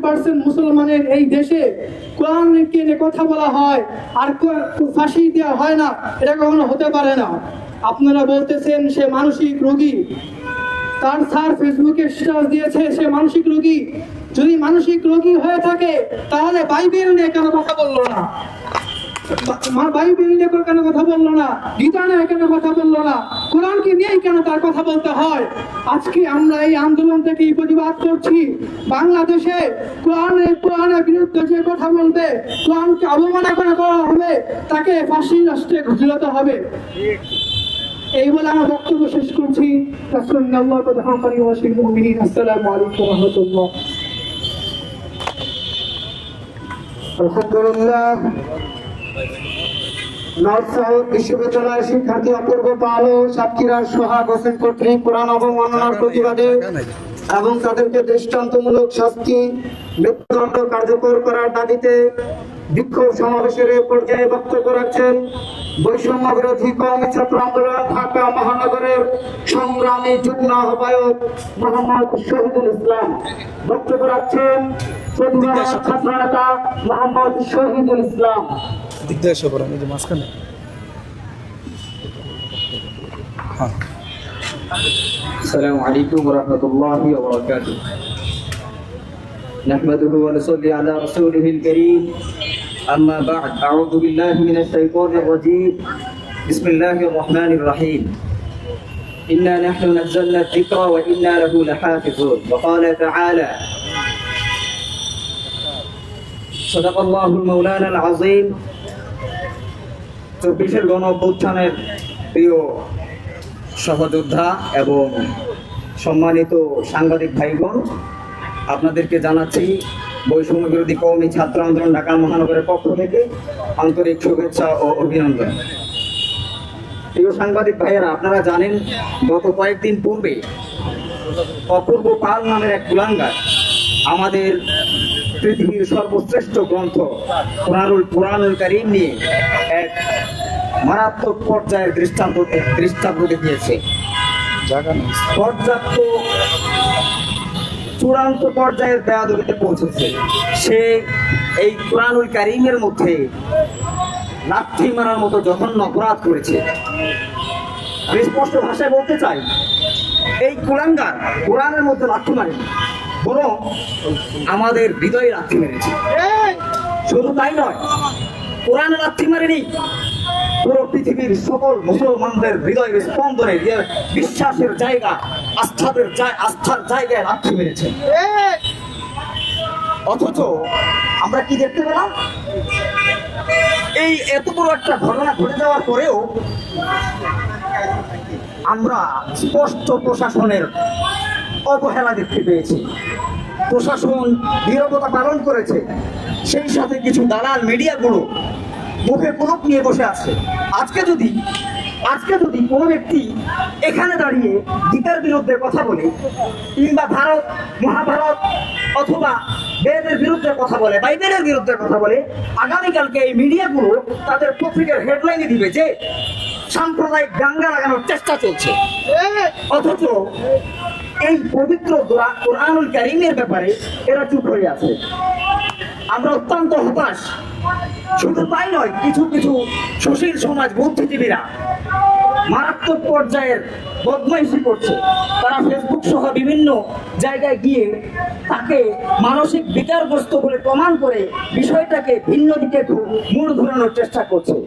99% মুসলমানের এই দেশে কোরআনকে নিয়ে কথা বলা হয় আর ফাঁসি দেওয়া হয় না, এটা কখনো হতে পারে না। আপনারা বলতেছেন সে মানসিক রোগী, তার স্যার ফেসবুকে স্ট্যাটাস দিয়েছে সে মানসিক রোগী। যদি মানসিক রোগী হয়ে থাকে তাহলে বাইবেল নিয়ে কেন কথা বললো না? বাইবেল নিয়ে কেন কথা বললো না? গীতা নিয়ে কেন কথা বললো না? কোরআনকে নিয়েই কেন তার কথা বলতে হয়? আজকে আমরা এই আন্দোলন থেকে প্রতিবাদ করছি। বাংলাদেশে কোরআনের বিরুদ্ধে যে কথা বলবে, কোরআনকে অবমাননা করা হবে, তাকে ফাঁসির রাষ্ট্রে ঝুলাতে হবে। এই বলে আমার বক্তব্য শেষ করছি। আসসালামু আলাইকুম ওয়া রাহমাতুল্লাহ। আলহামদুলিল্লাহ। নর্থ সাউথ বিশ্ববিদ্যালয়ের শিক্ষার্থী অপূর্ব পাল ও সাতক্ষীরার সোহাগ হোসেন কর্তৃক কোরআন অবমাননার প্রতিবাদে এবং তাদেরকে দৃষ্টান্তমূলক শাস্তি, মৃত্যুদণ্ড কার্যকর করার দাবিতে বিক্ষোভ সমাবেশের পর্যায়ে বক্তব্য রাখছেন বৈষম্য বিরোধী কওমি ছাত্র আন্দোলন ঢাকা মহানগরের সংগ্রামী যুগ্ম আহ্বায়ক মোহাম্মদ শহীদুল ইসলাম। বক্তব্য রাখছেন ছাত্র নেতা মোহাম্মদ শহীদুল ইসলাম। السلام عليكم ورحمة الله وبركاته. نحمده ونصلي على رسوله الكريم. أما بعد، أعوذ بالله من الشيطان الرجيم. بسم الله الرحمن الرحيم. إنا نحن نزلنا الذكر وإنا له لحافظون. وقال تعالى: صدق الله المولانا العظيم. চব্বিশের গণ অভ্যুত্থানের প্রিয় সহযোদ্ধা এবং সম্মানিত সাংবাদিক ভাইগণ, আপনাদেরকে জানাচ্ছি বৈষম্য বিরোধী কওমি ছাত্র আন্দোলন ঢাকা মহানগরের পক্ষ থেকে আন্তরিক শুভেচ্ছা ও অভিনন্দন। প্রিয় সাংবাদিক ভাইয়েরা, আপনারা জানেন গত কয়েকদিন পূর্বে অপূর্ব পাল নামের এক কুলাঙ্গার আমাদের পৃথিবীর সর্বশ্রেষ্ঠ গ্রন্থ কুরআনুল কারীম নিয়ে এক মারাত্মক পর্যায়ের দৃষ্টান্ত দেখিয়েছে। চূড়ান্ত পর্যায়ের বেয়াদবিতে পৌঁছেছে। সে এই কুরআনুল কারীমের মধ্যে লাথি মারার মতো জঘন্য অপরাধ করেছে। আমি স্পষ্ট ভাষায় বলতে চাই, এই কুলাঙ্গার কোরআনের মধ্যে লাথি মারেনি, বরং আমাদের হৃদয়ে লাথি মেরেছে। শুধু তাই নয়, কোরআনে লাথি মারেনি, পুরো পৃথিবীর সকল মুসলমানদের হৃদয় স্পন্দনে, বিশ্বাসের জায়গা, আস্থার জায়গায় লাথি মেরেছে। অথচ আমরা কি দেখতে পেলাম? এই এত বড় একটা ঘটনা ঘটে যাওয়ার পরেও আমরা স্পষ্ট প্রশাসনের অবহেলা দেখতে পেয়েছি। প্রশাসন নীরবতা পালন করেছে, সেই সাথে কিছু দালাল মিডিয়াগুলো মুখে পুলক নিয়ে বসে আছে। আজকে যদি কোনো ব্যক্তি এখানে দাঁড়িয়ে গীতার বিরুদ্ধে কথা বলে, কিংবা ভারত মহাভারত অথবা বেদের বিরুদ্ধে কথা বলে, বাইবেলের বিরুদ্ধে কথা বলে, আগামীকালকে এই মিডিয়াগুলো তাদের পত্রিকার হেডলাইনে দিবে যে সাম্প্রদায়িক দাঙ্গা লাগানোর চেষ্টা চলছে। অথচ এই পবিত্র কোরআনুল কারীমের ব্যাপারে এরা চুপ হয়ে আছে। আমরা অত্যন্ত হতাশ। শুধু তাই নয়, কিছু সুশীল সমাজ বুদ্ধিজীবীরা মারাত্মক পর্যায়ের বদমাইশি করছে। তারা ফেসবুক সহ বিভিন্ন জায়গায় গিয়ে তাকে মানসিক বিকারগ্রস্ত বলে প্রমাণ করে বিষয়টাকে ভিন্ন দিকে মোড় ঘোরানোর চেষ্টা করছে।